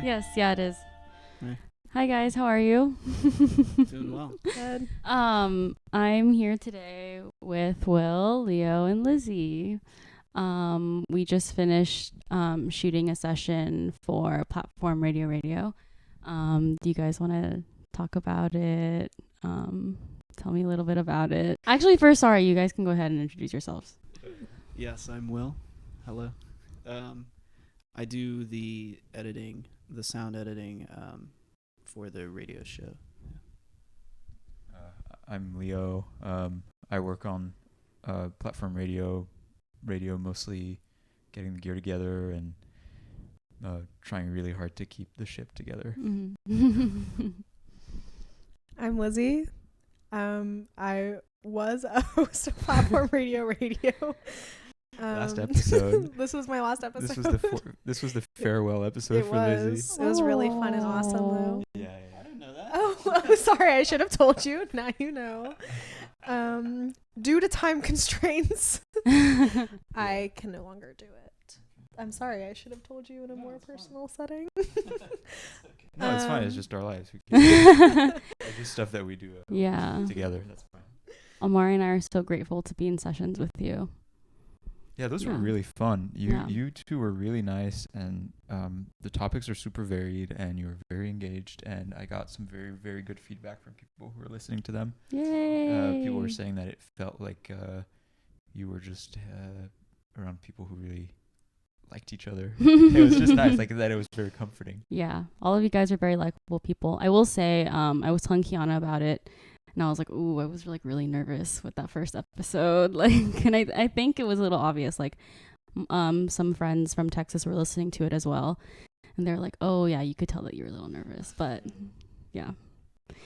Yes, yeah, it is. Hey. Hi guys, how are you? Doing well. Good. I'm here today with Will, Leo, and Lizzy. We just finished shooting a session for Platform Radio. Do you guys want to talk about it? Tell me a little bit about it. Actually, first, sorry, you guys can go ahead and introduce yourselves. Yes, I'm Will. Hello. I do the editing, the sound editing for the radio show. I'm Leo. I work on Platform Radio mostly getting the gear together and trying really hard to keep the ship together. Mm-hmm. I'm Lizzy. I was a host of Platform Radio. Last episode. This was my last episode. This was the farewell episode for Lizzy. It was really fun and awesome, though. Yeah. I didn't know that. Oh, sorry. I should have told you. Now you know. Due to time constraints, I can no longer do it. I'm sorry. I should have told you in a more personal setting. No, it's fine. It's just our lives. It's just stuff that we do together. That's fine. Amari and I are so grateful to be in sessions with you. Yeah, those were really fun. You two were really nice, and the topics are super varied, and you were very engaged, and I got some very, very good feedback from people who were listening to them. Yay! People were saying that it felt like you were just around people who really liked each other. It was just nice, like that. It was very comforting. Yeah, all of you guys are very likable people. I will say, I was telling Kiana about it, and I was like, ooh, I was like really nervous with that first episode. Like, and I think it was a little obvious. Like, some friends from Texas were listening to it as well, and they're like, oh yeah, you could tell that you were a little nervous. But yeah.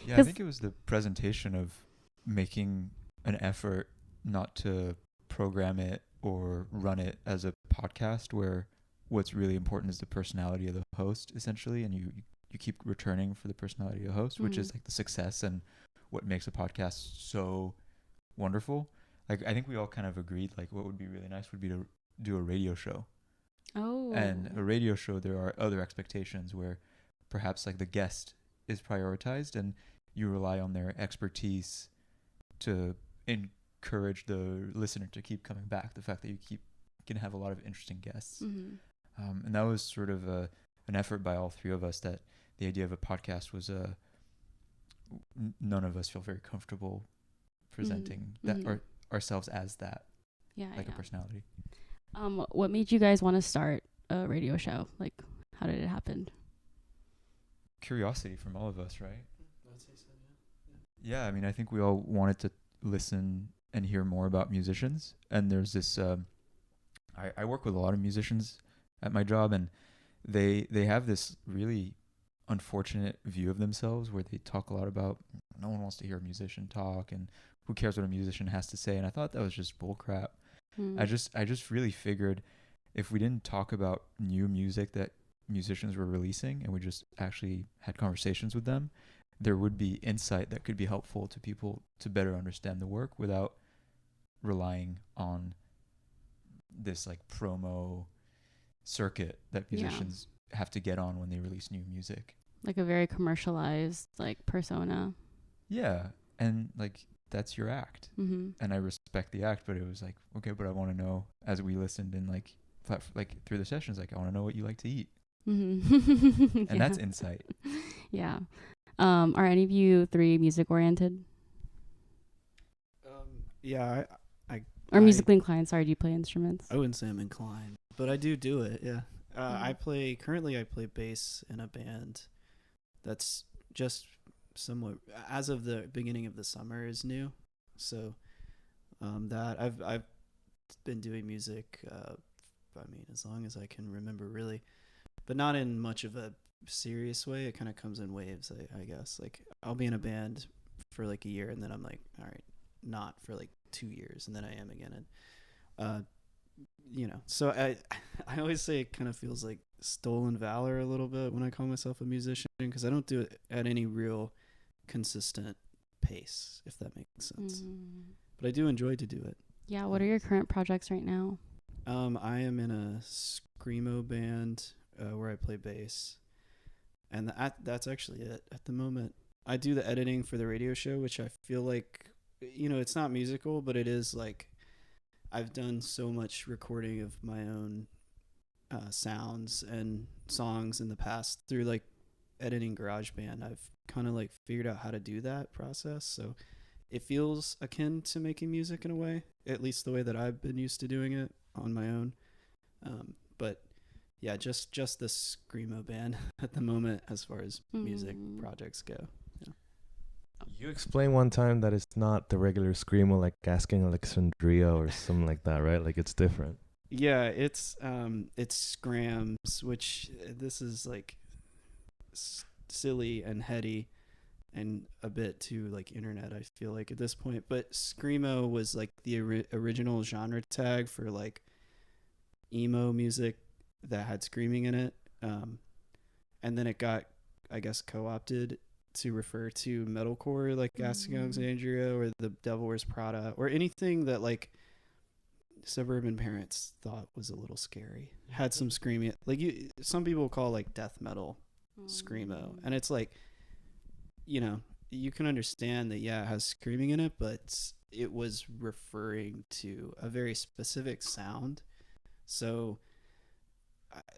Yeah, I think it was the presentation of making an effort not to program it or run it as a podcast where what's really important is the personality of the host, essentially, and you keep returning for the personality of the host, which is like the success and what makes a podcast so wonderful. Like, I think we all kind of agreed, like, what would be really nice would be to do a radio show. Oh. And a radio show, there are other expectations where perhaps like the guest is prioritized and you rely on their expertise to encourage the listener to keep coming back. The fact that you can have a lot of interesting guests. Mm-hmm. And that was sort of an effort by all three of us, that the idea of a podcast was none of us feel very comfortable presenting that or ourselves as that, a personality. What made you guys want to start a radio show? Like, how did it happen? Curiosity from all of us, right? I'd say so, yeah. I mean, I think we all wanted to listen and hear more about musicians. And there's this, I work with a lot of musicians at my job, and they have this really unfortunate view of themselves where they talk a lot about no one wants to hear a musician talk and who cares what a musician has to say. And I thought that was just bull crap. I just really figured if we didn't talk about new music that musicians were releasing and we just actually had conversations with them, there would be insight that could be helpful to people to better understand the work without relying on this like promo circuit that musicians have to get on when they release new music. Like a very commercialized like persona. Yeah. And like that's your act. Mm-hmm. And I respect the act, but it was like, okay, but I want to know, as we listened and like through the sessions, like I want to know what you like to eat. Mm-hmm. And that's insight. Yeah. Are any of you three music oriented? Yeah, or musically inclined? Sorry, do you play instruments? I wouldn't say I'm inclined, but I do it. Yeah. I play bass in a band that's just somewhat, as of the beginning of the summer, is new. So that I've been doing music as long as I can remember, really, but not in much of a serious way. It kind of comes in waves, I guess. Like I'll be in a band for like a year and then I'm like, all right, not for like 2 years, and then I am again. And so I always say it kind of feels like stolen valor a little bit when I call myself a musician, because I don't do it at any real consistent pace, if that makes sense. But I do enjoy to do it. Yeah. What are your current projects right now? I am in a screamo band where I play bass. and that's actually it at the moment. I do the editing for the radio show, which I feel like, it's not musical, but it is like I've done so much recording of my own sounds and songs in the past through like editing GarageBand. I've kind of like figured out how to do that process, so it feels akin to making music in a way, at least the way that I've been used to doing it on my own. But yeah, just the screamo band at the moment as far as music projects go. You explained one time that it's not the regular screamo, like asking Alexandria or something like that, right? Like it's different. Yeah, it's scrams, which this is like silly and heady and a bit too like internet, I feel like at this point. But screamo was like the original genre tag for like emo music that had screaming in it, and then it got, I guess, co-opted to refer to metalcore, like Asking Alexandria or the Devil Wears Prada, or anything that like suburban parents thought was a little scary, had some screaming. Like some people call like death metal screamo, and it's like, you can understand that, yeah, it has screaming in it, but it was referring to a very specific sound. So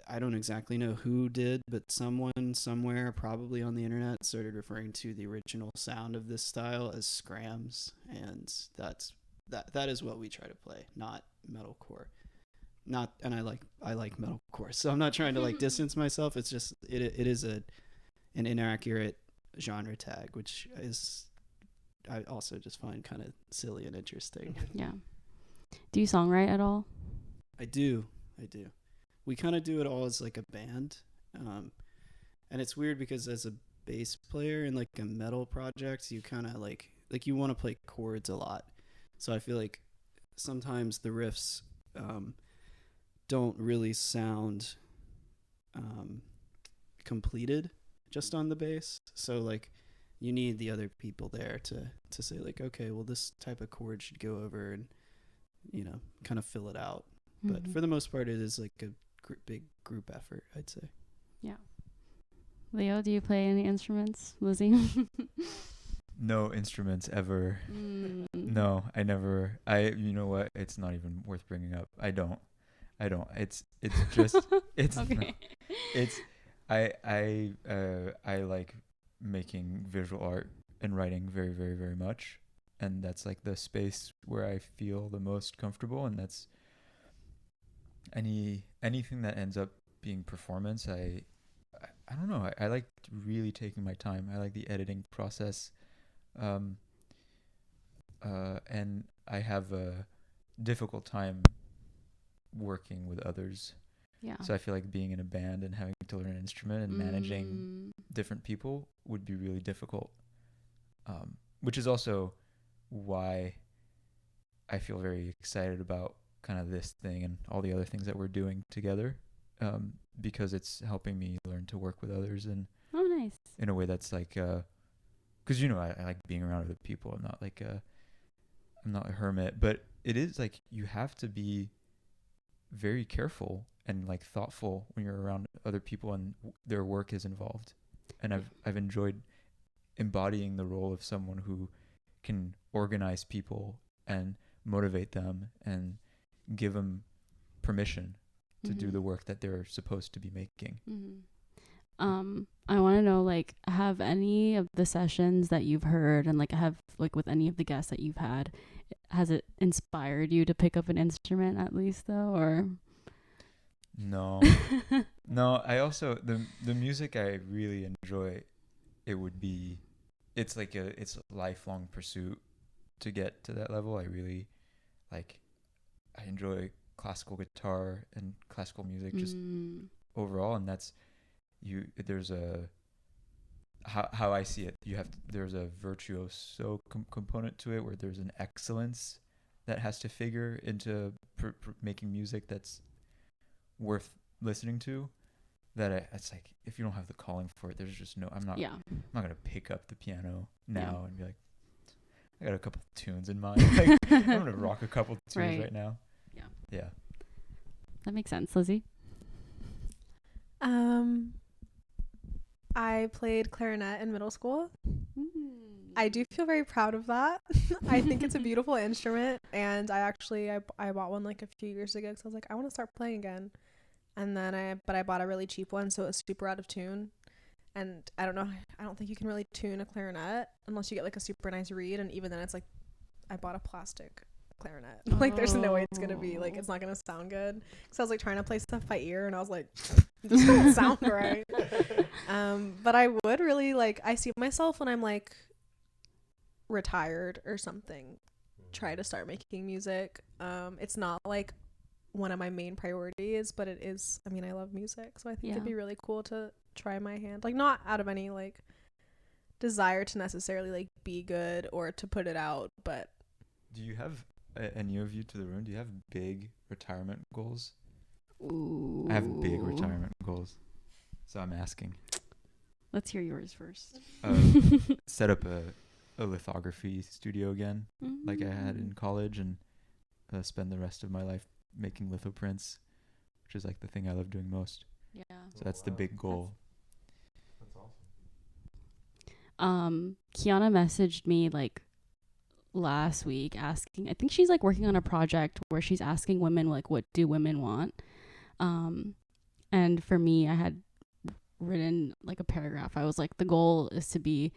I don't exactly know who did, but someone somewhere, probably on the internet, started referring to the original sound of this style as scrams, and that is what we try to play, not metalcore. And I like metalcore, so I'm not trying to like distance myself. It's just it is an inaccurate genre tag, which is I also just find kind of silly and interesting. Yeah. Do you songwrite at all? I do. We kind of do it all as like a band, and it's weird because as a bass player in like a metal project, you kind of like you want to play chords a lot. So I feel like sometimes the riffs don't really sound completed just on the bass. So like you need the other people there to say like, okay, well, this type of chord should go over and kind of fill it out. But for the most part, it is like a big group effort, I'd say. Yeah. Leo, do you play any instruments? Lizzy? No instruments ever. No, I never. You know what? It's not even worth bringing up. I don't. It's just it's okay. It's I like making visual art and writing very, very, very much, and that's like the space where I feel the most comfortable, and that's anything that ends up being performance. I don't know. I like really taking my time. I like the editing process. And I have a difficult time working with others. Yeah. So I feel like being in a band and having to learn an instrument and managing different people would be really difficult. Which is also why I feel very excited about kind of this thing and all the other things that we're doing together, because it's helping me learn to work with others and nice, in a way that's like, because I like being around other people. I'm not a hermit, but it is like you have to be very careful and like thoughtful when you're around other people and their work is involved. And I've enjoyed embodying the role of someone who can organize people and motivate them and give them permission to do the work that they're supposed to be making. I want to know, like, have any of the sessions that you've heard and like have like with any of the guests that you've had, has it inspired you to pick up an instrument at least though, or? No. No, I also the music I really enjoy, it's a lifelong pursuit to get to that level. I really I enjoy classical guitar and classical music just overall, and that's there's a how I see it, there's a virtuoso component to it where there's an excellence that has to figure into making music that's worth listening to. It's like if you don't have the calling for it, there's just no. I'm not gonna pick up the piano now and be like, I got a couple tunes in mind. Like, I'm gonna rock a couple tunes right now. Yeah. That makes sense, Lizzy. I played clarinet in middle school. Mm. I do feel very proud of that. I think it's a beautiful instrument, and I bought one like a few years ago because I was like, I want to start playing again. And then I bought a really cheap one, so it was super out of tune. And I don't know, I don't think you can really tune a clarinet unless you get like a super nice reed, and even then it's like, I bought a plastic clarinet. Like there's no way it's gonna be like, it's not gonna sound good. Because I was like trying to play stuff by ear, and I was like, this doesn't sound right. But I would really like, I see myself when I'm like retired or something, try to start making music. It's not like one of my main priorities, but it is. I mean, I love music, so I think it'd be really cool to try my hand, like not out of any like desire to necessarily like be good or to put it out, but Do you have, and you view to the room, do you have big retirement goals? Ooh. I have big retirement goals, so I'm asking. Let's hear yours first. Set up a lithography studio again, like I had in college, and spend the rest of my life making litho prints, which is like the thing I love doing most. Yeah. So that's the big goal. That's awesome. Kiana messaged me like last week asking, I think she's like working on a project where she's asking women like, what do women want? And for me, I had written like a paragraph. I was like, the goal is to be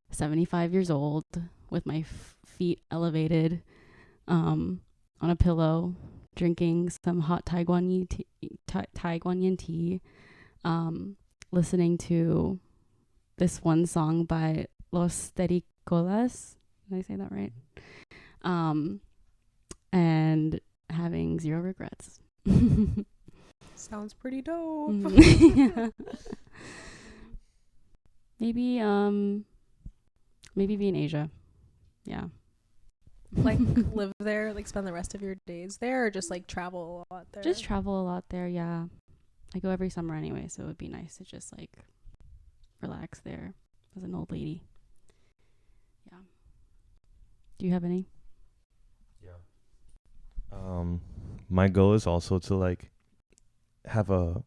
75 years old with my feet elevated on a pillow, drinking some hot Thai Guanyin tea, listening to this one song by Los Tericolas. Did I say that right? And having zero regrets. sounds pretty dope. Maybe be in Asia. Yeah. Like live there, like spend the rest of your days there, or just like travel a lot there? Just travel a lot there, yeah. I go every summer anyway, so it would be nice to just like relax there as an old lady. Yeah. Do you have any? Yeah. My goal is also to like have a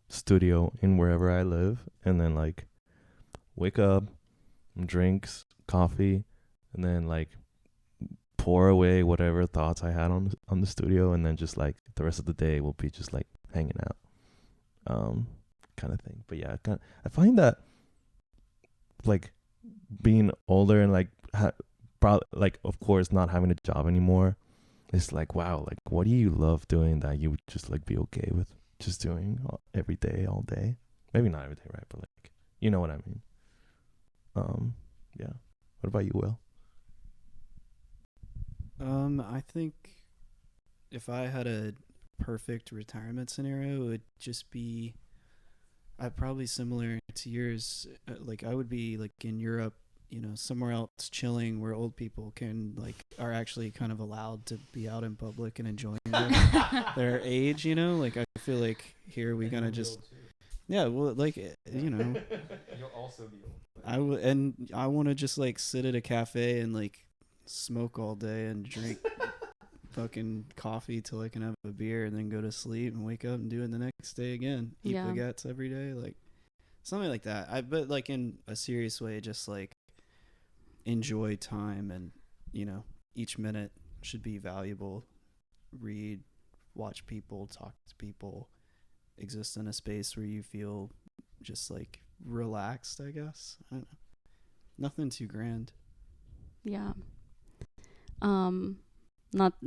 studio in wherever I live, and then like wake up, drinks, coffee, and then like pour away whatever thoughts I had on the studio, and then just like the rest of the day will be just like hanging out, kind of thing. But yeah, I find that like being older and like like of course not having a job anymore, it's like, wow, like what do you love doing that you would just like be okay with just doing every day, all day? Maybe not every day, right? But like, you know what I mean. Yeah. What about you, Will? I think if I had a perfect retirement scenario, it would just be, probably similar to yours. Like I would be like in Europe, you know, somewhere else chilling where old people are actually kind of allowed to be out in public and enjoying their age, you know? Like I feel like here we gonna just, yeah, well, like, you know, You'll also be old. I want to just like sit at a cafe and like smoke all day and drink fucking coffee till I can have a beer and then go to sleep and wake up and do it the next day again. Eat baguettes every day, like something like that. But like in a serious way, just like enjoy time, and you know, each minute should be valuable. Read, watch people, talk to people, exist in a space where you feel just like relaxed, I guess. I don't know. Nothing too grand. Yeah.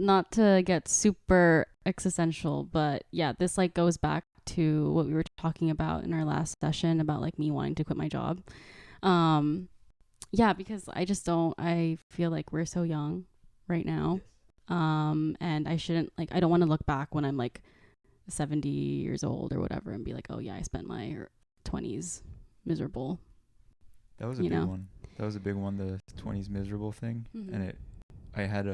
Not to get super existential, but yeah, this like goes back to what we were talking about in our last session about like me wanting to quit my job. Yeah, because I feel like we're so young right now. And I shouldn't, like, I don't want to look back when I'm like 70 years old or whatever and be like, oh yeah, I spent my 20s miserable. That was a big one. That was a big one, the 20s miserable thing. Mm-hmm. And I had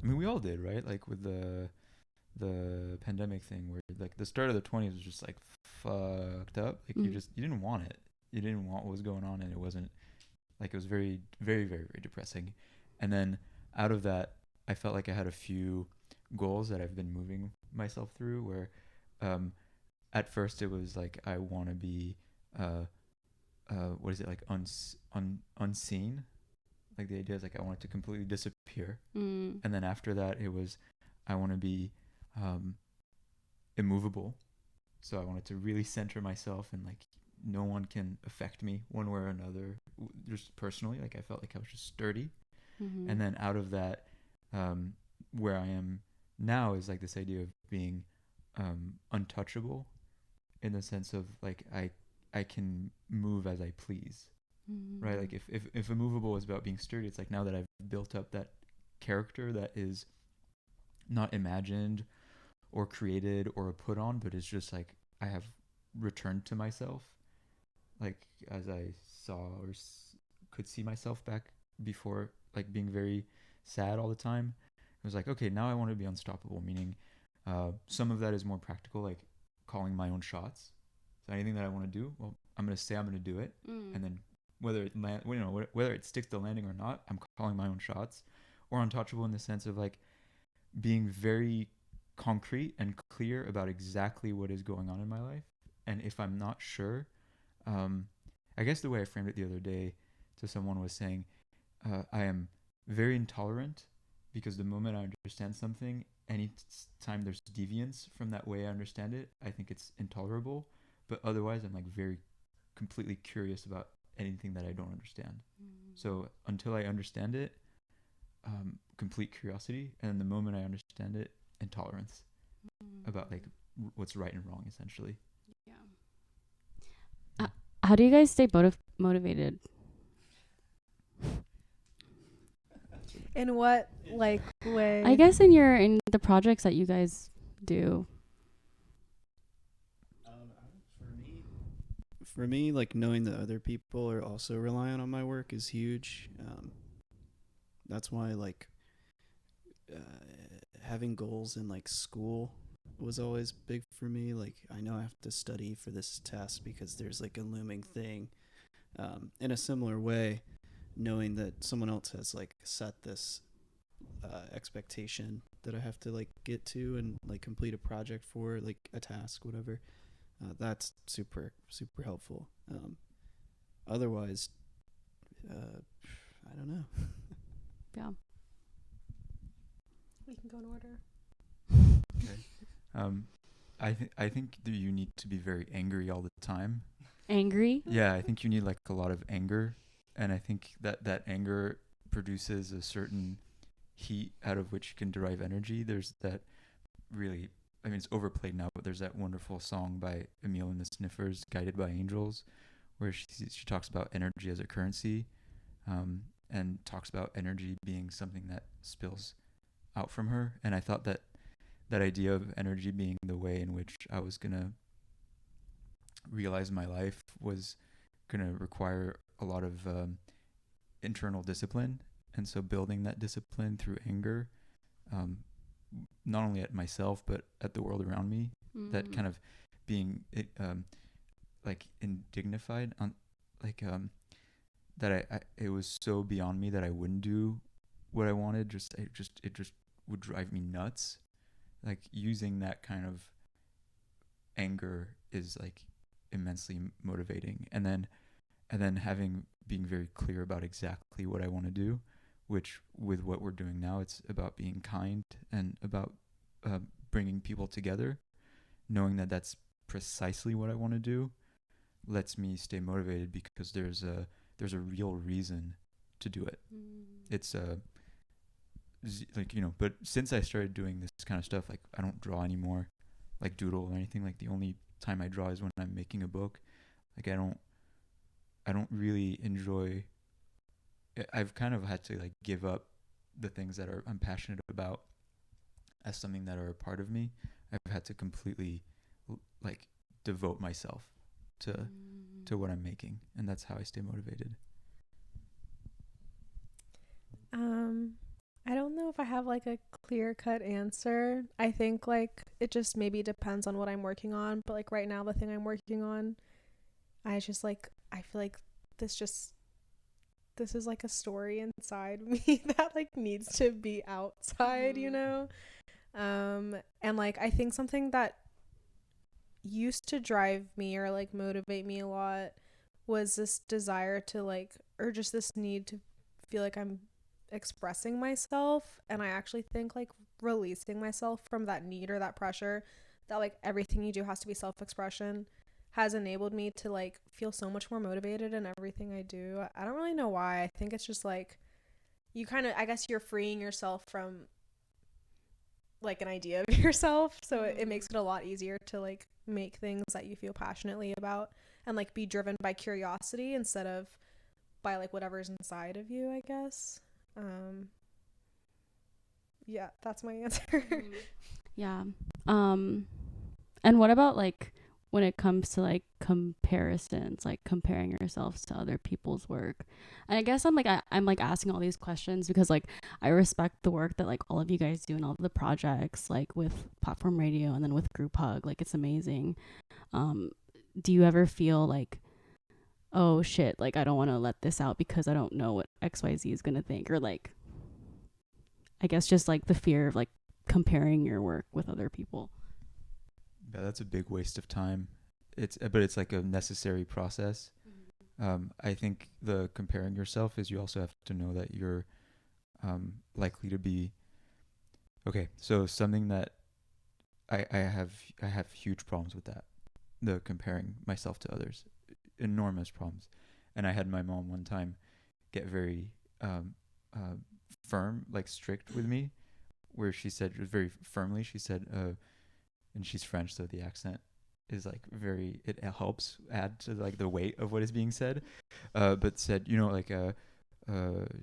I mean, we all did, right? Like with the pandemic thing, where like the start of the 20s was just like fucked up. Like you didn't want it. You didn't want what was going on, and it wasn't like, it was very, very, very, very depressing. And then out of that, I felt like I had a few goals that I've been moving myself through, where at first it was like, I want to be what is it, like unseen. Like the idea is like I want it to completely disappear, and then after that it was I want to be immovable. So I wanted to really center myself, and like no one can affect me one way or another, just personally. Like I felt like I was just sturdy. And then out of that, where I am now is like this idea of being untouchable, in the sense of like I can move as I please, right? Like if immovable is about being sturdy, it's like now that I've built up that character that is not imagined or created or put on, but it's just like I have returned to myself, like as I saw or could see myself back before, like being very sad all the time. It was like, okay, now I want to be unstoppable, meaning some of that is more practical, like calling my own shots. So anything that I want to do, well, I'm going to say I'm going to do it, and then whether it whether it sticks to landing or not, I'm calling my own shots. Or untouchable in the sense of like being very concrete and clear about exactly what is going on in my life. And if I'm not sure, I guess the way I framed it the other day to someone was saying, I am very intolerant, because the moment I understand something, any time there's deviance from that way I understand it, I think it's intolerable. But otherwise, I'm like very completely curious about anything that I don't understand. So until I understand it, complete curiosity, and the moment I understand it, intolerance about like what's right and wrong, essentially. Yeah. How do you guys stay motivated? In what like way? I guess in the projects that you guys do. For me, like knowing that other people are also reliant on my work is huge. That's why like having goals in like school was always big for me. Like I know I have to study for this test because there's like a looming thing. In a similar way, knowing that someone else has like set this expectation that I have to like get to and like complete a project for, like a task, whatever. That's super helpful. Otherwise, I don't know. Yeah. We can go in order. Okay. I think that you need to be very angry all the time. Angry? Yeah, I think you need like a lot of anger, and I think that anger produces a certain heat out of which you can derive energy. There's that really, I mean, it's overplayed now, but there's that wonderful song by Emile and the Sniffers, Guided by Angels, where she talks about energy as a currency, and talks about energy being something that spills out from her. And I thought that idea of energy being the way in which I was going to realize my life was going to require a lot of internal discipline. And so building that discipline through anger, not only at myself, but at the world around me, that kind of being like indignified on like that I it was so beyond me that I wouldn't do what I wanted. It just would drive me nuts. Like using that kind of anger is like immensely motivating, and then being very clear about exactly what I want to do, which with what we're doing now, it's about being kind and about bringing people together. Knowing that that's precisely what I want to do lets me stay motivated, because there's a real reason to do it. It's like, you know, but since I started doing this kind of stuff, like I don't draw anymore, like doodle or anything. Like the only time I draw is when I'm making a book. Like I don't really enjoy. I've kind of had to like give up the things that I'm passionate about as something that are a part of me. I've had to completely like devote myself to what I'm making, and that's how I stay motivated. I don't know if I have like a clear-cut answer. I think like it just maybe depends on what I'm working on, but like right now the thing I'm working on, I feel like this is like a story inside me that like needs to be outside, you know? And like I think something that used to drive me or like motivate me a lot was this desire to like, or just this need to feel like I'm expressing myself. And I actually think like releasing myself from that need or that pressure that like everything you do has to be self-expression has enabled me to like feel so much more motivated in everything I do. I don't really know why. I think it's just like you kind of, I guess you're freeing yourself from like an idea of yourself, so it makes it a lot easier to like make things that you feel passionately about and like be driven by curiosity instead of by like whatever's inside of you, I guess. Yeah, that's my answer. Yeah. And what about like when it comes to like comparisons, like comparing yourself to other people's work? And I guess I'm like asking all these questions because like I respect the work that like all of you guys do and all the projects like with platform radio and then with grouphug. Like it's amazing. Do you ever feel like, oh shit, like I don't want to let this out because I don't know what XYZ is gonna think, or like I guess just like the fear of like comparing your work with other people? Yeah, that's a big waste of time. But it's like a necessary process. I think the comparing yourself is you also have to know that you're likely to be okay. So something that I have huge problems with that, the comparing myself to others, enormous problems. And I had my mom one time get very firm, like strict with me, where she said very firmly, she said, and she's French, so the accent is like very, it helps add to like the weight of what is being said, but said, you know, like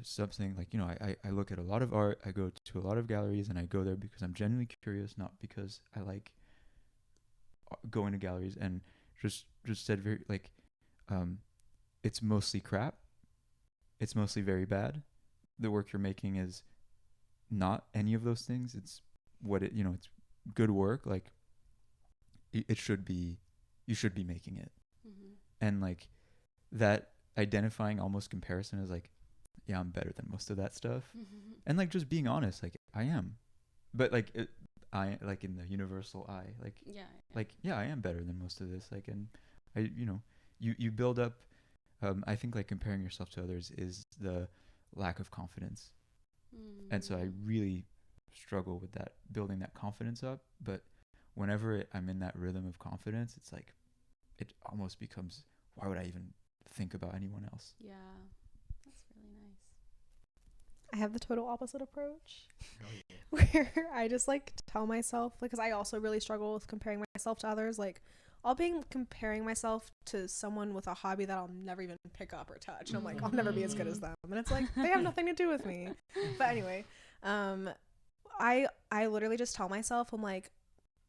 something like, you know, I look at a lot of art, I go to a lot of galleries, and I go there because I'm genuinely curious, not because I like going to galleries. And just said very like, it's mostly crap, it's mostly very bad, the work you're making is not any of those things, it's what it, you know, it's good work, like it should be, you should be making it. And like that identifying almost comparison is like, yeah, I'm better than most of that stuff. And like just being honest, like I am, but like I like in the universal I, like like yeah, I am better than most of this, like, and I, you know, you build up, I think like comparing yourself to others is the lack of confidence. And so I really struggle with that, building that confidence up. But whenever I'm in that rhythm of confidence, it's like it almost becomes, why would I even think about anyone else? Yeah, that's really nice. I have the total opposite approach where I just like tell myself, like, because I also really struggle with comparing myself to others. Like I'll be comparing myself to someone with a hobby that I'll never even pick up or touch, and I'm like, I'll never be as good as them, and it's like they have nothing to do with me. But anyway, I literally just tell myself, I'm like,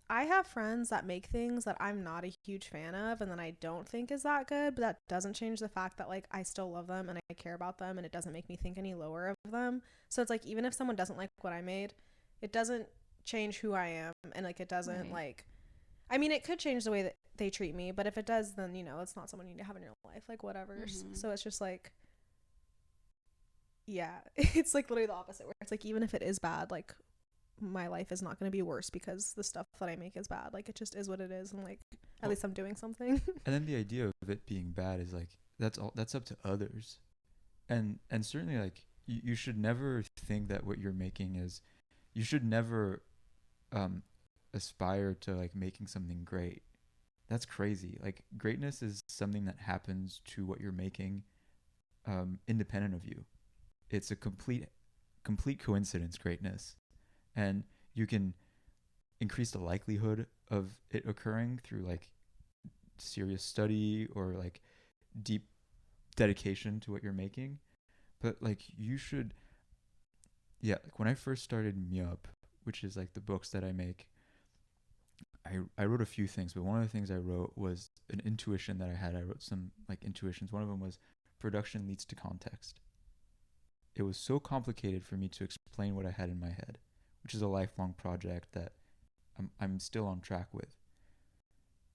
I have friends that make things that I'm not a huge fan of and that I don't think is that good, but that doesn't change the fact that like I still love them and I care about them, and it doesn't make me think any lower of them. So it's like even if someone doesn't like what I made, it doesn't change who I am, and like it doesn't like, I mean, it could change the way that they treat me, but if it does, then you know, it's not someone you need to have in your life, like whatever. So it's just like, yeah, it's like literally the opposite, where it's like even if it is bad, like my life is not going to be worse because the stuff that I make is bad. Like it just is what it is, and like at least I'm doing something. And then the idea of it being bad is like that's up to others, and certainly like you should never think that what you're making is, you should never aspire to like making something great. That's crazy. Like greatness is something that happens to what you're making, independent of you. It's a complete coincidence, greatness. And you can increase the likelihood of it occurring through like serious study or like deep dedication to what you're making. But like you should, yeah, like when I first started Myup, which is like the books that I make, I wrote a few things, but one of the things I wrote was an intuition that I had. I wrote some like intuitions. One of them was production leads to context. It was so complicated for me to explain what I had in my head, which is a lifelong project that I'm still on track with.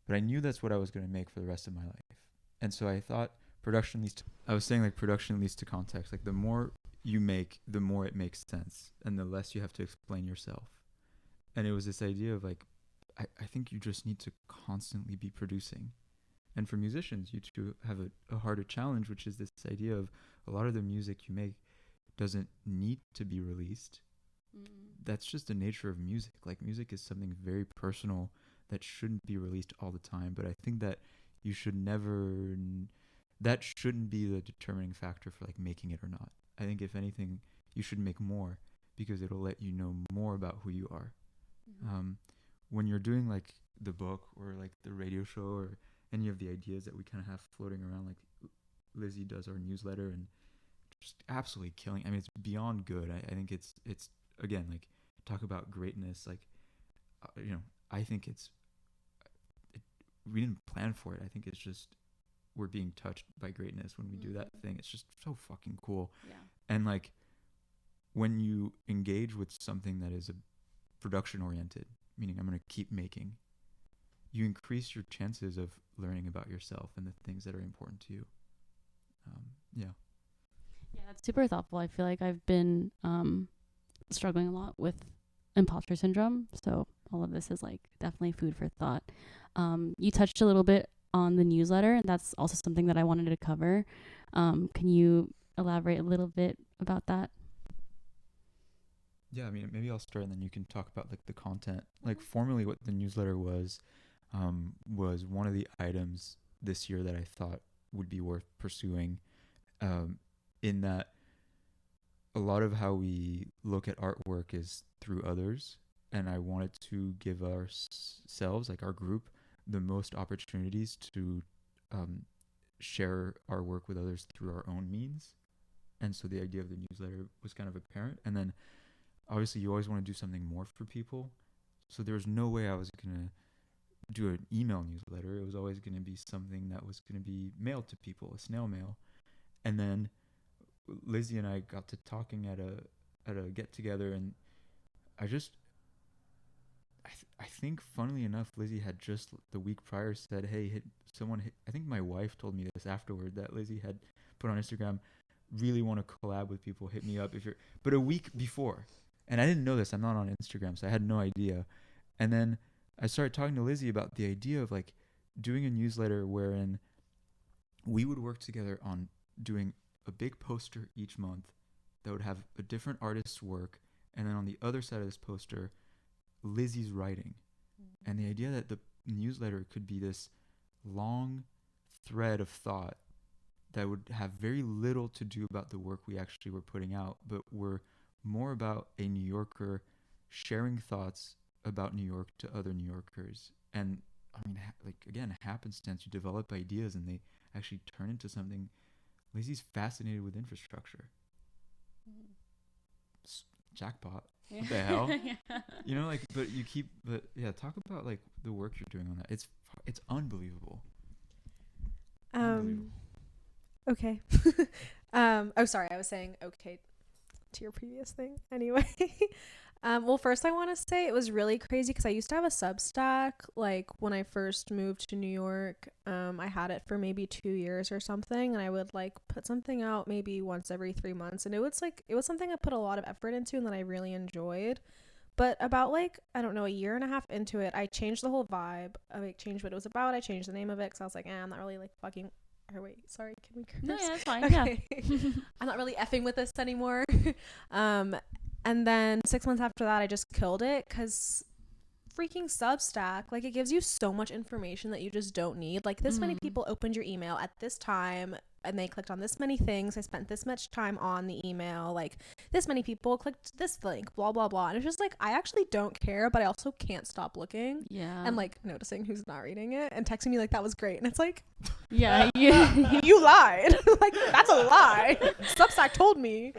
But I knew that's what I was going to make for the rest of my life. And so I thought production leads to context. Like the more you make, the more it makes sense, and the less you have to explain yourself. And it was this idea of like, I think you just need to constantly be producing. And for musicians, you two have a harder challenge, which is this idea of a lot of the music you make doesn't need to be released. That's just the nature of music. Like, music is something very personal that shouldn't be released all the time. But I think that you should never, that shouldn't be the determining factor for like making it or not. I think if anything, you should make more because it'll let you know more about who you are. When you're doing like the book or like the radio show or any of the ideas that we kind of have floating around, like Lizzy does our newsletter and just absolutely killing. I mean, it's beyond good. I think it's again, like, talk about greatness. Like, I think we didn't plan for it. I think it's just we're being touched by greatness when we do that thing. It's just so fucking cool. Yeah. And like, when you engage with something that is a production oriented, meaning I'm going to keep making, you increase your chances of learning about yourself and the things that are important to you. Yeah, that's super thoughtful. I feel like I've been struggling a lot with imposter syndrome, so all of this is like definitely food for thought. You touched a little bit on the newsletter, and that's also something that I wanted to cover. Can you elaborate a little bit about that? Yeah, I mean, maybe I'll start and then you can talk about like the content. Like, formally what the newsletter was one of the items this year that I thought would be worth pursuing, in that a lot of how we look at artwork is through others, and I wanted to give ourselves, like our group, the most opportunities to share our work with others through our own means. And so the idea of the newsletter was kind of apparent. And then obviously you always want to do something more for people. So there was no way I was going to do an email newsletter. It was always going to be something that was going to be mailed to people, a snail mail. And then Lizzy and I got to talking at a get together, and I think funnily enough, Lizzy had just the week prior said, hey, I think my wife told me this afterward, that Lizzy had put on Instagram, really want to collab with people, hit me up but a week before. And I didn't know this. I'm not on Instagram, so I had no idea. And then I started talking to Lizzy about the idea of like doing a newsletter wherein we would work together on doing a big poster each month that would have a different artist's work, and then on the other side of this poster, Lizzy's writing. And the idea that the newsletter could be this long thread of thought that would have very little to do about the work we actually were putting out, but were more about a New Yorker sharing thoughts about New York to other New Yorkers. And I mean, like, again, happenstance, you develop ideas and they actually turn into something. Lizzy's fascinated with infrastructure. Jackpot. Yeah. What the hell? Yeah. Like, but yeah, talk about like the work you're doing on that. It's unbelievable. Okay. Oh, sorry, I was saying okay to your previous thing. Anyway, well, first I want to say it was really crazy because I used to have a Substack. Like, when I first moved to New York, I had it for maybe 2 years or something, and I would like put something out maybe once every 3 months, and it was something I put a lot of effort into and that I really enjoyed. But about like, I don't know, a year and a half into it, I changed the whole vibe. I like changed what it was about. I changed the name of it because I was like, I'm not really like fucking. Or wait, sorry, can we curse? No, yeah, that's fine. Okay. Yeah. I'm not really effing with this anymore. And then 6 months after that, I just killed it because freaking Substack, like, it gives you so much information that you just don't need. Like, this many people opened your email at this time and they clicked on this many things. I spent this much time on the email. Like, this many people clicked this link, blah, blah, blah. And it's just like, I actually don't care, but I also can't stop looking. Yeah. And like noticing who's not reading it and texting me like, that was great. And it's like, yeah, you lied. Like, that's a lie. Substack told me.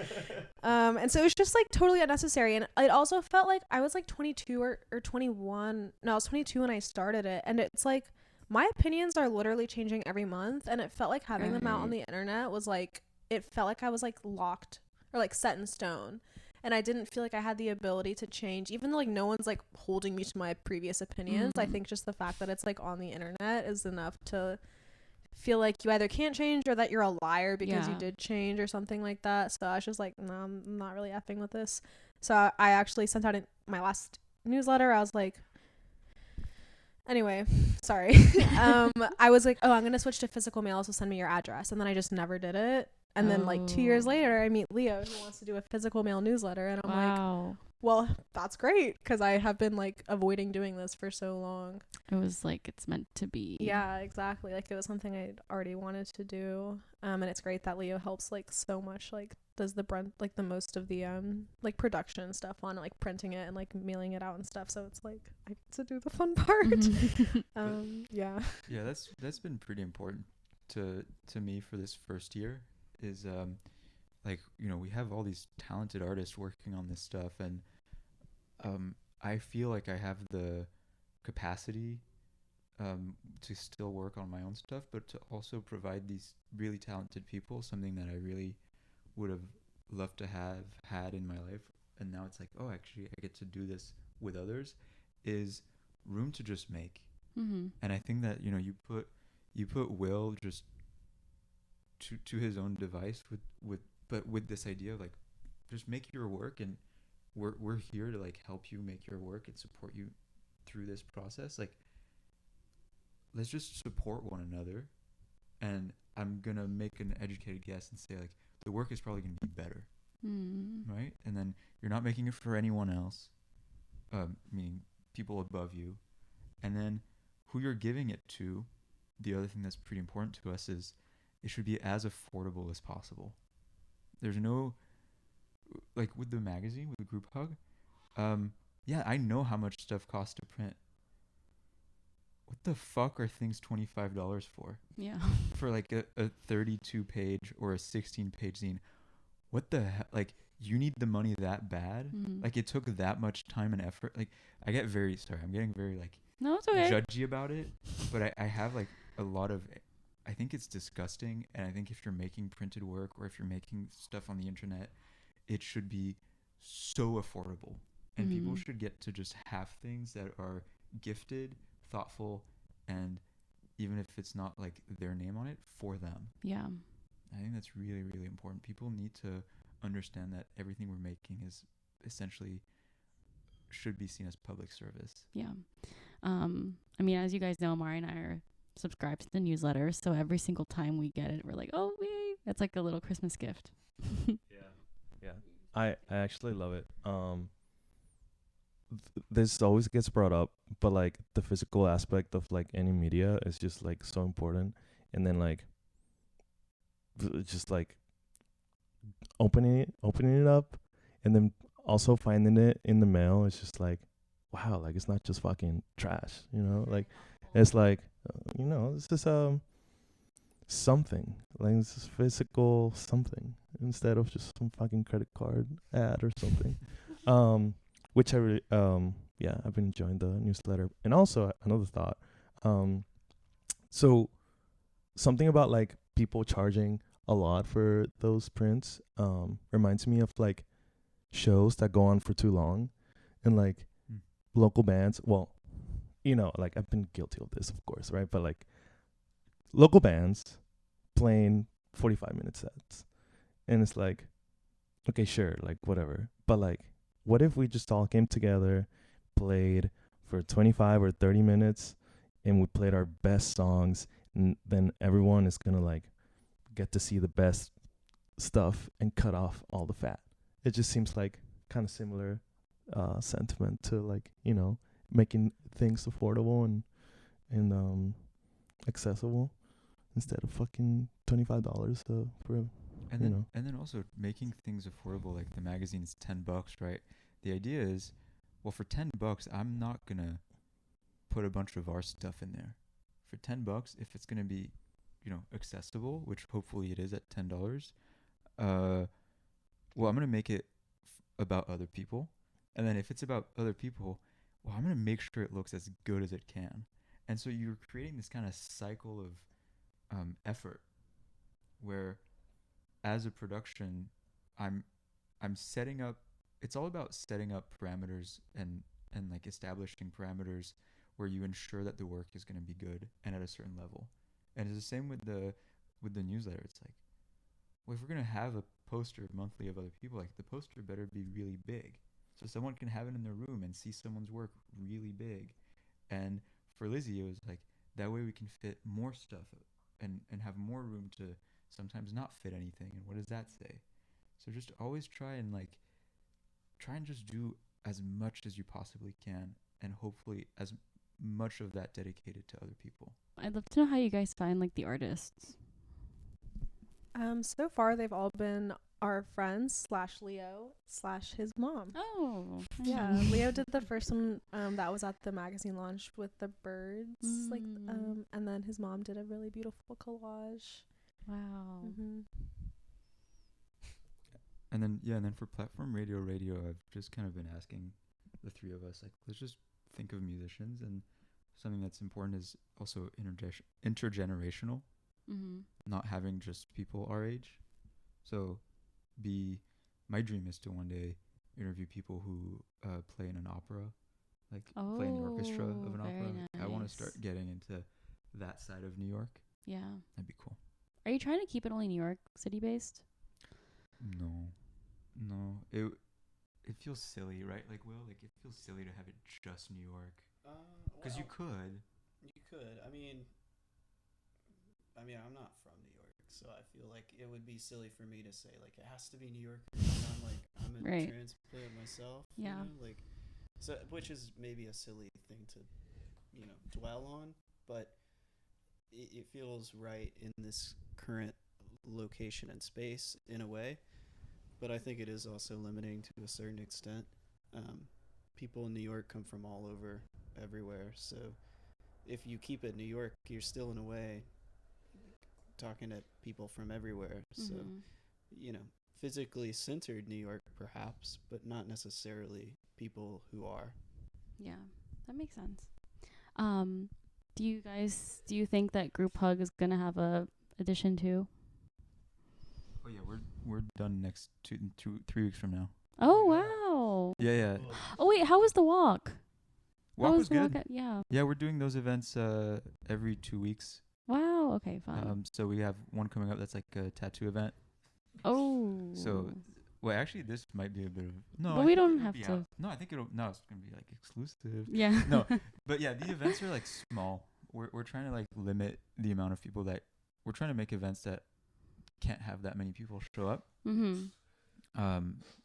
And so it was just like totally unnecessary. And it also felt like I was like 22 or 21. No, I was 22 when I started it. And it's like, my opinions are literally changing every month. And it felt like having them out on the internet was like, it felt like I was like locked or like set in stone. And I didn't feel like I had the ability to change, even though like no one's like holding me to my previous opinions. I think just the fact that it's like on the internet is enough to feel like you either can't change or that you're a liar because you did change or something like that. So I was just like, no, I'm not really effing with this. So I actually sent out my last newsletter. I was like, Anyway, sorry. I was like, oh, I'm gonna switch to physical mail, so send me your address, and then I just never did it. And then like 2 years later, I meet Leo who wants to do a physical mail newsletter, and I'm like, well, that's great, because I have been like avoiding doing this for so long. It was like it's meant to be. Yeah, exactly. Like it was something I'd already wanted to do. And it's great that Leo helps like so much, like does the the most of the like production stuff on it, like printing it and like mailing it out and stuff. So it's like I get to do the fun part. Yeah. Yeah, that's been pretty important to me for this first year is like, you know, we have all these talented artists working on this stuff, and I feel like I have the capacity to still work on my own stuff, but to also provide these really talented people something that I really would have loved to have had in my life. And now it's like, oh, actually I get to do this with others, is room to just make. Mm-hmm. And I think that, you know, you put Will just to his own device with this idea of like, just make your work, and we're here to like help you make your work and support you through this process. Like, let's just support one another. And I'm gonna make an educated guess and say like, the work is probably gonna be better, right? And then you're not making it for anyone else, meaning people above you. And then who you're giving it to, the other thing that's pretty important to us is it should be as affordable as possible. There's no, like with the magazine, with the grouphug, yeah, I know how much stuff costs to print. What the fuck are things $25 for? Yeah. For like a 32 page or a 16 page zine. What the hell? Like, you need the money that bad? Like, it took that much time and effort. Like, I'm getting very like, no, it's okay, judgy about it. But I have like a lot of, I think it's disgusting. And I think if you're making printed work or if you're making stuff on the internet, it should be so affordable. And people should get to just have things that are gifted, thoughtful, and even if it's not like their name on it, for them. Yeah. I think that's really, really important. People need to understand that everything we're making is essentially should be seen as public service. Yeah. I mean, as you guys know, Mari and I are subscribed to the newsletter, so every single time we get it, we're like, oh, yay. It's like a little Christmas gift. Yeah. I actually love it. This always gets brought up, but like the physical aspect of like any media is just like so important. And then like just like opening it up, and then also finding it in the mail, it's just like, wow, like it's not just fucking trash, you know? Like it's like, you know, this is something, like this is physical something instead of just some fucking credit card ad or something. Which I really, yeah, I've been enjoying the newsletter. And also another thought, so something about like people charging a lot for those prints reminds me of like shows that go on for too long, and like local bands. Well, you know, like I've been guilty of this, of course, right? But like local bands playing 45-minute sets, and it's like, okay, sure, like whatever, but like, what if we just all came together, played for 25 or 30 minutes, and we played our best songs, and then everyone is gonna like get to see the best stuff and cut off all the fat. It just seems like kind of similar sentiment to like, you know, making things affordable and accessible instead of fucking $25 for. And then also making things affordable, like the magazine's $10, right? The idea is, well, for $10, I'm not gonna put a bunch of our stuff in there. For $10, if it's gonna be, you know, accessible, which hopefully it is at $10, well, I'm gonna make it about other people, and then if it's about other people, well, I'm gonna make sure it looks as good as it can. And so you're creating this kind of cycle of effort, where as a production, I'm setting up. It's all about setting up parameters and like establishing parameters where you ensure that the work is going to be good and at a certain level. And it's the same with the newsletter. It's like, well, if we're going to have a poster monthly of other people, like the poster better be really big, so someone can have it in their room and see someone's work really big. And for Lizzy, it was like that way we can fit more stuff and have more room to sometimes not fit anything. And what does that say? So just always try and just do as much as you possibly can, and hopefully as much of that dedicated to other people. I'd love to know how you guys find like the artists. So far they've all been our friends / Leo / his mom. Oh, Yeah, Leo did the first one that was at the magazine launch with the birds, and then his mom did a really beautiful collage. Wow. And then for platform radio, I've just kind of been asking the three of us, like, let's just think of musicians, and something that's important is also intergenerational. Not having just people our age. So my dream is to one day interview people who play in an opera, like play in the orchestra of an opera. Nice. I want to start getting into that side of New York. Yeah. That'd be cool. Are you trying to keep it only New York City based? No. It feels silly, right? Like, Will, like, it feels silly to have it just New York. Because you could. I mean, I'm not from New York, so I feel like it would be silly for me to say like it has to be New York. I'm a Right. transplant myself. Yeah. So which is maybe a silly thing to, dwell on, but it feels right in this current location and space in a way. But I think it is also limiting to a certain extent. People in New York come from all over, everywhere. So if you keep it New York, you're still in a way talking to people from everywhere. So, physically centered New York perhaps, but not necessarily people who are. Yeah, that makes sense. Do you think that grouphug is gonna have a edition 2? Oh yeah, we're done next 3 weeks from now. Oh wow. Yeah. Oh wait, how was the walk? Walk was good. Yeah. Yeah, we're doing those events every 2 weeks. Wow. Okay. Fun. So we have one coming up that's like a tattoo event. Oh. So, well, actually, this might be a bit of no. But we don't have to. Out. No, I think it's gonna be like exclusive. Yeah. No, but yeah, the events are like small. We're trying to like limit the amount of people that we're trying to make events that can't have that many people show up.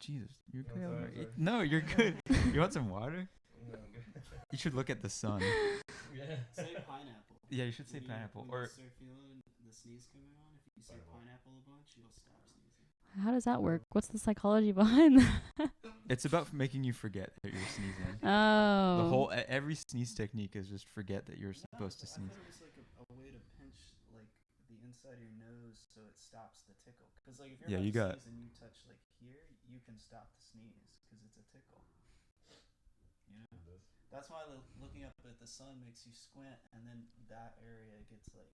Jesus, you're good. No, you're good. You want some water? No, I'm good. You should look at the sun. Yeah. Say pineapple. Yeah, you should say pineapple. When or you start feeling the sneeze coming on, if you say pineapple a bunch, you'll stop sneezing. How does that work? What's the psychology behind that? It's about making you forget that you're sneezing. Oh. The whole every sneeze technique is just forget that you're supposed to sneeze. I thought it was like a way to pinch like the inside of your nose so it stops the tickle. Because like if you're about to sneeze and you touch like here, you can stop the sneeze because it's a tickle. You know. That's why looking up at the sun makes you squint, and then that area gets like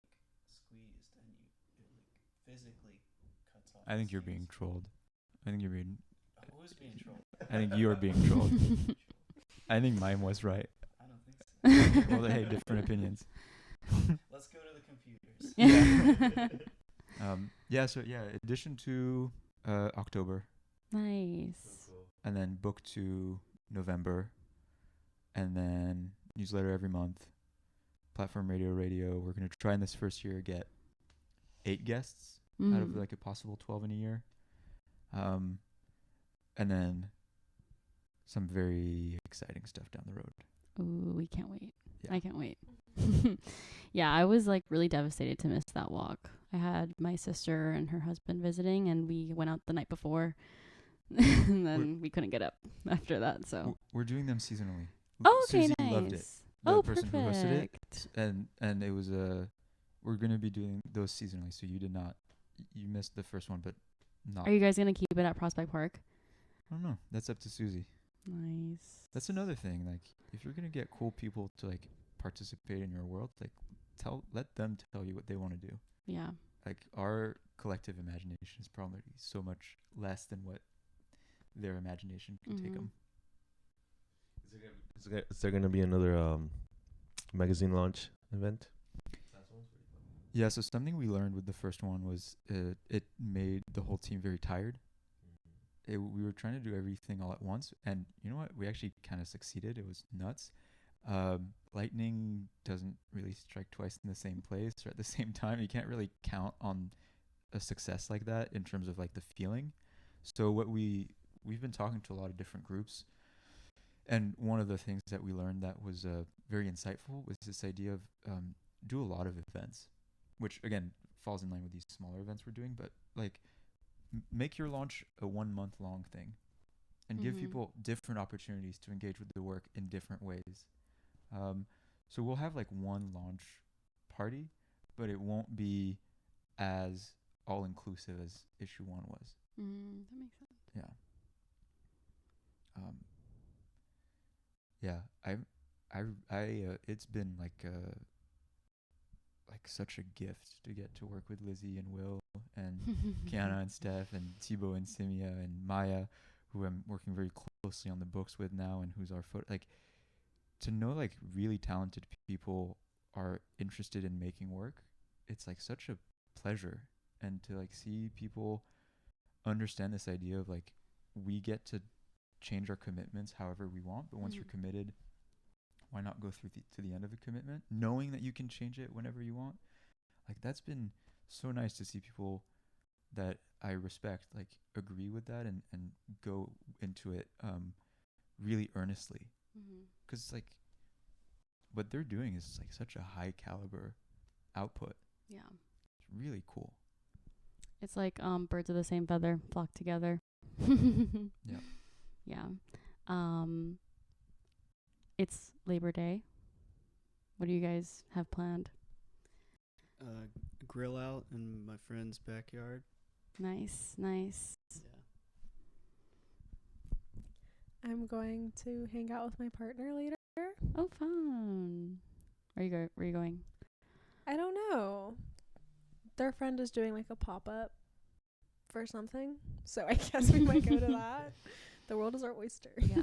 squeezed, and it like physically cuts off. I think you're being trolled. Who's being trolled? I think you're being trolled. I think mine was right. I don't think so. Well, hey, different opinions. Let's go to the computers. Edition to October. Nice. And then book to November. And then newsletter every month. Platform radio. We're going to try in this first year get 8 guests out of like a possible 12 in a year. And then some very exciting stuff down the road. Ooh, we can't wait. Yeah. I can't wait. Yeah, I was like really devastated to miss that walk. I had my sister and her husband visiting, and we went out the night before. And then we couldn't get up after that. So we're doing them seasonally. Oh, okay, Susie nice. loved it. The person who hosted it, and it was we're gonna be doing those seasonally. So you missed the first one, but not. Are you guys gonna keep it at Prospect Park? I don't know. That's up to Susie. Nice. That's another thing. Like, if you're gonna get cool people to like participate in your world, like let them tell you what they want to do. Yeah. Like, our collective imagination is probably so much less than what their imagination can take them. Is there gonna be another magazine launch event? Yeah, so something we learned with the first one was it made the whole team very tired. We were trying to do everything all at once, and you know what? We actually kind of succeeded. It was nuts. Lightning doesn't really strike twice in the same place or at the same time. You can't really count on a success like that in terms of like the feeling. So what we've been talking to a lot of different groups, and one of the things that we learned that was very insightful was this idea of do a lot of events, which again falls in line with these smaller events we're doing, but like make your launch a 1 month long thing and give people different opportunities to engage with the work in different ways. So we'll have like one launch party, but it won't be as all inclusive as issue 1 was. That makes sense. Yeah. Yeah, it's been like such a gift to get to work with Lizzy and Will and Kiana and Steph and Thibaut and Simia and Maya, who I'm working very closely on the books with now, and who's our like to know like really talented people are interested in making work. It's like such a pleasure, and to like see people understand this idea of like we get to change our commitments however we want, but once you're committed, why not go through to the end of a commitment knowing that you can change it whenever you want? Like that's been so nice to see people that I respect like agree with that and go into it really earnestly, because like what they're doing is like such a high caliber output. Yeah, it's really cool. It's like birds of the same feather flock together. Yeah. Yeah. It's Labor Day. What do you guys have planned? Grill out in my friend's backyard. Nice. Yeah. I'm going to hang out with my partner later. Oh, fun. Where are you going? I don't know. Their friend is doing like a pop-up for something, so I guess we might go to that. The world is our oyster. Yeah.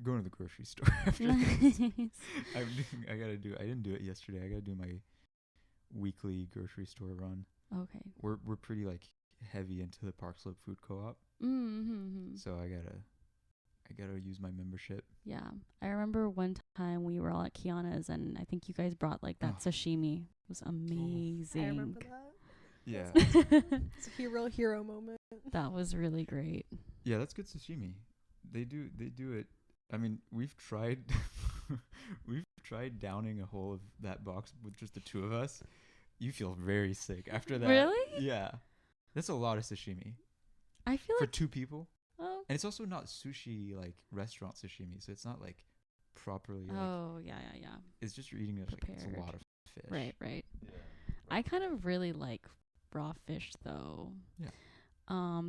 Going to the grocery store after this. I didn't do it yesterday. I gotta do my weekly grocery store run. Okay. We're pretty like heavy into the Park Slope Food Co-op. So I gotta use my membership. Yeah. I remember one time we were all at Kiana's and I think you guys brought like that sashimi. It was amazing. I remember that. Yeah. It's a real hero moment. That was really great. Yeah, that's good sashimi. They do it. I mean, we've tried downing a whole of that box with just the two of us. You feel very sick after that. Really? Yeah. That's a lot of sashimi. I feel for like 2 people. Oh. And it's also not sushi like restaurant sashimi, so it's not like properly yeah. It's just you're eating it like it's a lot of fish. Right. Yeah. I kind of really like raw fish though. Yeah.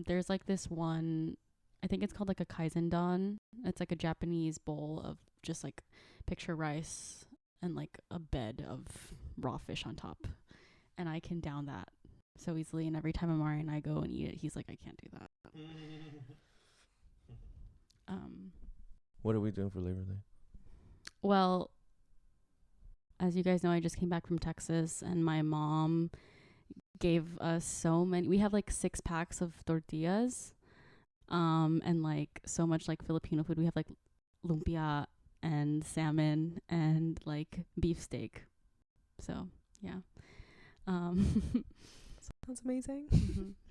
There's like this one, I think it's called like a kaisendon. It's like a Japanese bowl of just like picture rice and like a bed of raw fish on top. And I can down that so easily, and every time Amari and I go and eat it, he's like, I can't do that. What are we doing for Labor Day? Well, as you guys know, I just came back from Texas and my mom gave us so many. We have like 6 packs of tortillas and like so much like Filipino food. We have like lumpia and salmon and like beefsteak. So yeah. Sounds amazing.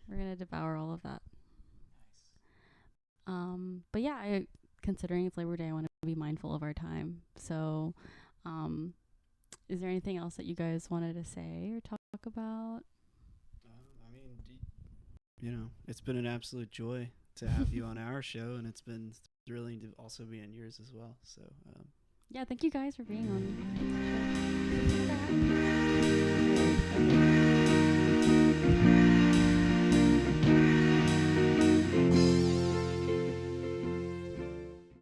We're gonna devour all of that. But yeah, considering it's Labor Day, I want to be mindful of our time. So is there anything else that you guys wanted to say or talk about? I mean, it's been an absolute joy to have you on our show, and it's been thrilling to also be on yours as well. So yeah, thank you guys for being on.